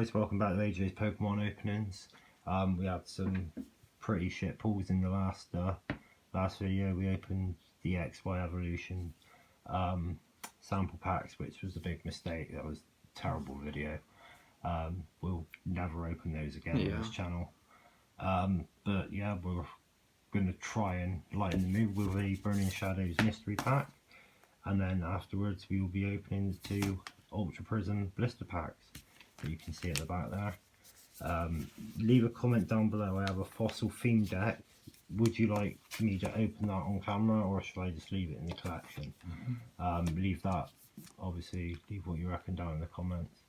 guys, welcome back to AJ's Pokemon openings. We had some pretty shit pulls in the last video. We opened the XY Evolution sample packs, which was a big mistake. That was a terrible video. We'll never open those again on this channel. But yeah, we're going to try and lighten the mood with a Burning Shadows mystery pack, and then afterwards we will be opening the two Ultra Prism blister packs that you can see at the back there. Leave a comment down below. I have a fossil themed deck. Would you like me to open that on camera, or should I just leave it in the collection? Leave that, obviously, leave what you reckon down in the comments.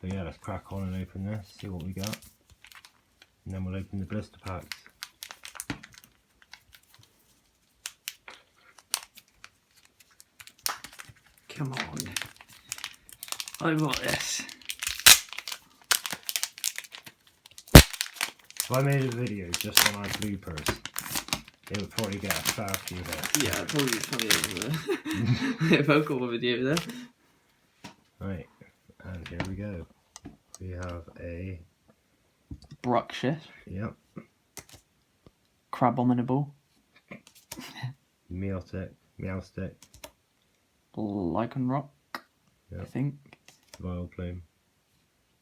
But yeah, let's crack on and open this, see what we got, and then we'll open the blister packs. Come on. I want this. If I made a video just on our bloopers, it would probably get a fair few hits. Yeah, probably funny. A vocal video there. Right, and here we go. We have a Bruxish. Yep. Crabominable. Meowstick. Lycanroc. Yep. I think. Vileplume.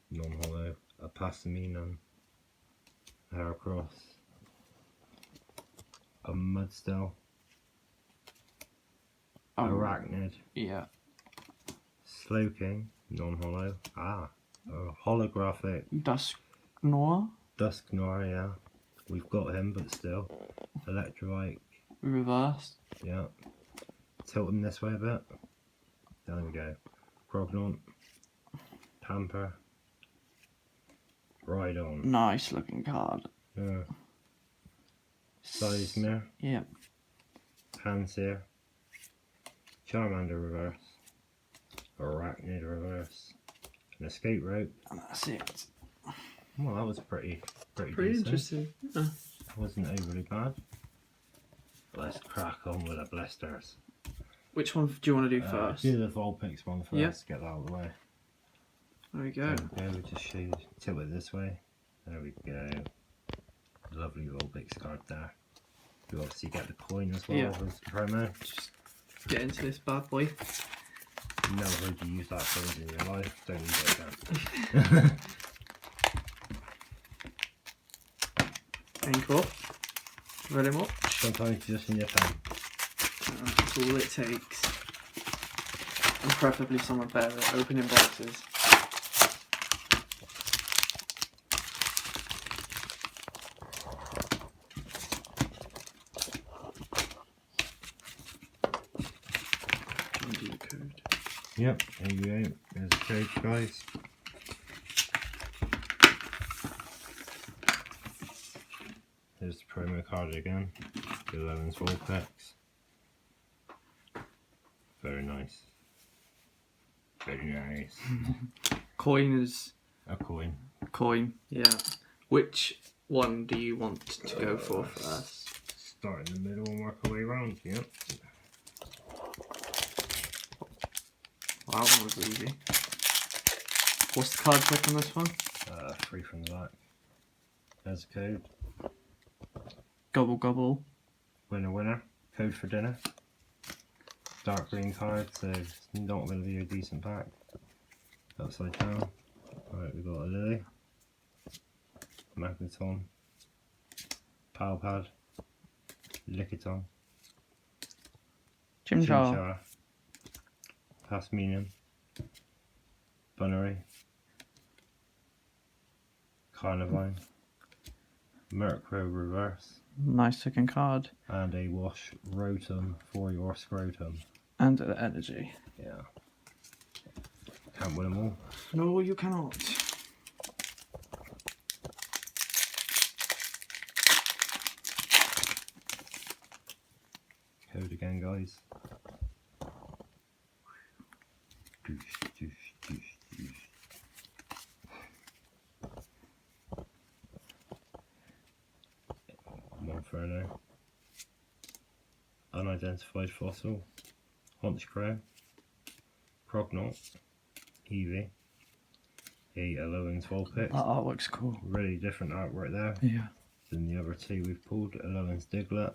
Non-holo. A Passiminon. Heracross. A Mudstill. Arachnid. Yeah. Slowking. Non-holo. A holographic Dusknoir. Dusknoir, yeah. We've got him, but still. Electrovite. Reversed. Yeah. Tilt him this way a bit. There we go. Grognant. Pamper. Rhydon. Nice looking card. Yeah. Sizemir. Yep. Pansear. Charmander reverse. Arachnid reverse. An Escape Rope. And that's it. Well, that was pretty decent. Interesting. Yeah. Wasn't overly bad. Let's crack on with the blisters. Which one do you want to do first? Do the Vulpix one first. Yep. Get that out of the way. There we go. There we go. We just show you. Tilt it this way. There we go. Lovely Vulpix card there. You obviously get the coin as well as the promo. Just get into this bad boy. Never heard you use that phrase in your life. Don't use it again. Thank you very much. Sometimes just in your pen. That's all it takes. And preferably someone better at opening boxes. Code. Yep, there you go. There's the code, guys. Here's the promo card again. The 11's Vulpix. Very nice. Very nice. Coin is A coin. coin, yeah. Which one do you want to go for first? Start in the middle and work our way around. Yep. Wow, that was easy. What's the card trick on this one? 3 from the back. There's a code. Gobble gobble. Winner, winner. Code for dinner. Dark green card, so it's not going to be a decent pack. Upside down. Alright, we've got a Lily. Magneton. Palpad. Lickitung. Chimchar. Passiminon. Bunnery. Carnivine. Murkrow reverse. Nice looking card. And a Wash Rotom for your scrotum. And an energy. Yeah. Can't win them all. No, you cannot. Code again, guys. Monferno. Unidentified fossil. Honchkrow. Crognant. Eevee. a Alolan Vulpix. That artwork's cool. Really different artwork there Yeah. than the other two we've pulled. Alolan's Diglett,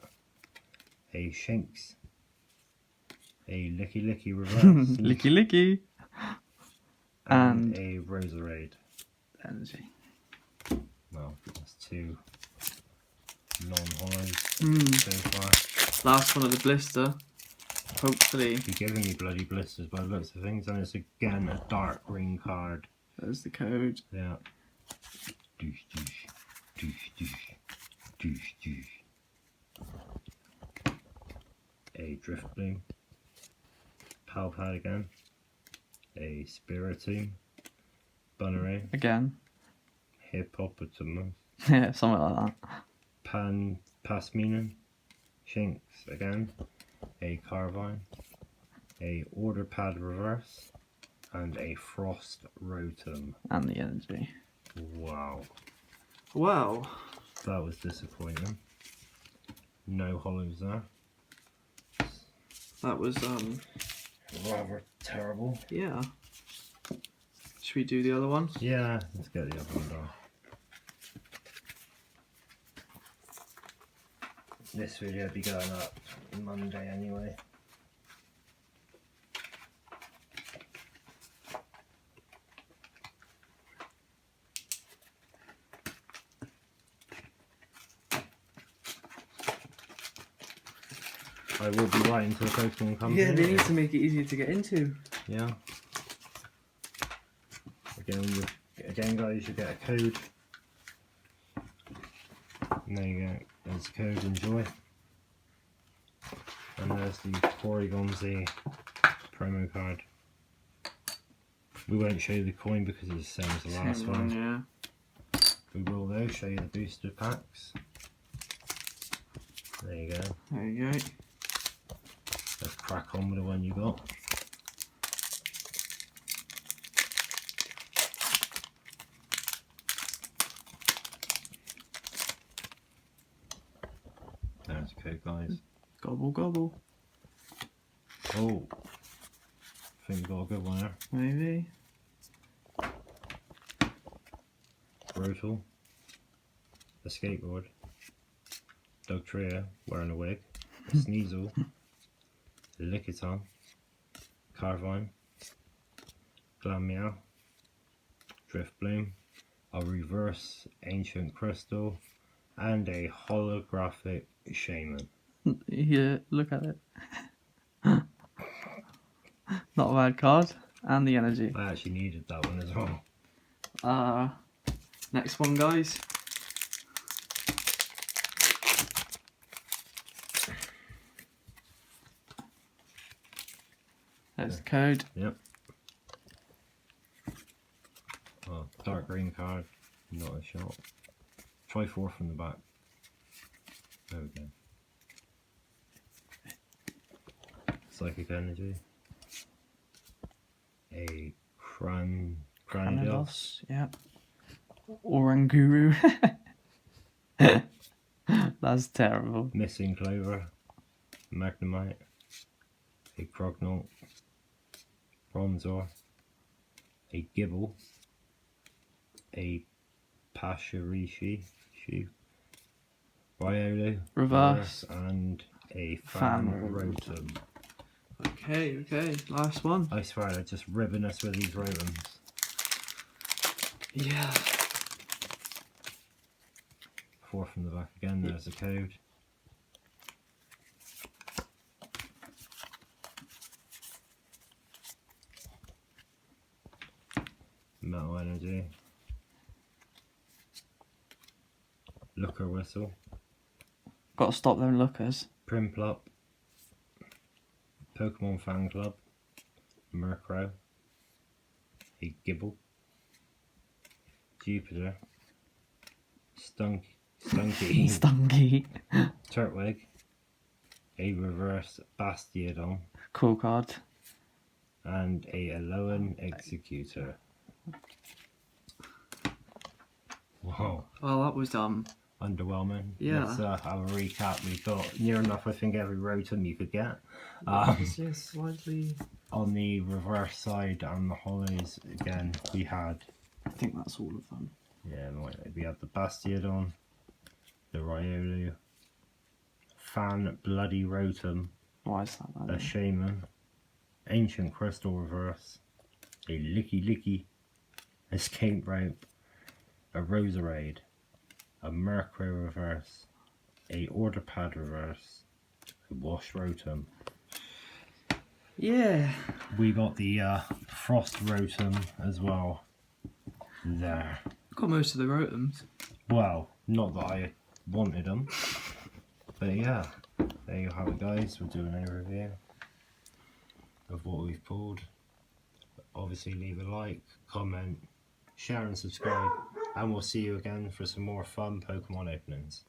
a Shinx, a Licky Licky Reverse, Licky Licky. and And a Roserade. energy. Well, that's two non-holos Mm. so far. Last one of the blister. Hopefully. You're giving me bloody blisters by the looks of things, and it's again a dark green card. There's the code. Yeah. Doosh, doosh, doosh, doosh, doosh, doosh. A Driftbloom. Palpad again. A Spiritomb. Bunneray. Again. Hippopotamus. Yeah, something like that. Pasminen. Shinx again. A Carvine. A Order Pad Reverse. And a Frost Rotom. And the energy. Wow. Wow. That was disappointing. No holos there. That was Rather terrible. yeah. Should we do the other one? Yeah, let's get the other one done. This video will be going up Monday anyway. I will be writing to the Pokemon company. Yeah, they need to make it easier to get into. Yeah. Again, guys, you get a code. And there you go. There's the code. Enjoy. And there's the Porygon-Z promo card. We won't show you the coin because it's the same as the last one. Yeah. We will though show you the booster packs. There you go. There you go. Let's crack on with the one you got. There's the code, guys. Gobble gobble. Oh, I think we got a good one there. Maybe. Brutal. A skateboard. Dugtrio wearing a wig. A Sneasel. A Lickitung. Carvine. Glameow. Driftbloom. A reverse Ancient Crystal. And a holographic Shaman. Yeah, look at it. Not a bad card. And the energy. I actually needed that one as well. Next one, guys. There's the code. Yep. Oh, dark green card. Not a shot. Try 4 from the back. There we go. Psychic Energy. A Cranidos. Yeah. Oranguru. That's terrible. Missing Clover. Magnemite. A Croagnaut. Bronzor. A Gibble. A Pachirishi. Riolu. Reverse. And a Fan Rotom. Okay, last one. I swear they're just ribbing us with these Rotoms. Yeah. 4 from the back again, there's the code. Metal Energy. Looker Whistle. Got to stop them lookers. Primplop. Pokemon Fan Club. Murkrow. A Gibble. Jupiter. Stunky. Stunky. Turtwig. A reverse Bastiodon. Cool card. And a Alolan Executor. Wow. Well, that was Underwhelming. Yeah. Let's have a recap. We've got near enough, I think, every Rotom you could get. it's just slightly. On the reverse side and the holos, again, we had I think that's all of them. Yeah, we have the Bastiodon, the Riolu, Fan Bloody Rotom, Why is that a then? Shaman, Ancient Crystal Reverse, a Licky, Escape Rope, a Roserade, a Murkrow Reverse, a Orderpad Reverse, a Wash Rotom. Yeah. We got the Frost Rotom as well. There. Got most of the Rotoms. Well, not that I wanted them, but yeah, there you have it, guys. We're doing a review of what we've pulled. Obviously, leave a like, comment, share, and subscribe, and we'll see you again for some more fun Pokemon openings.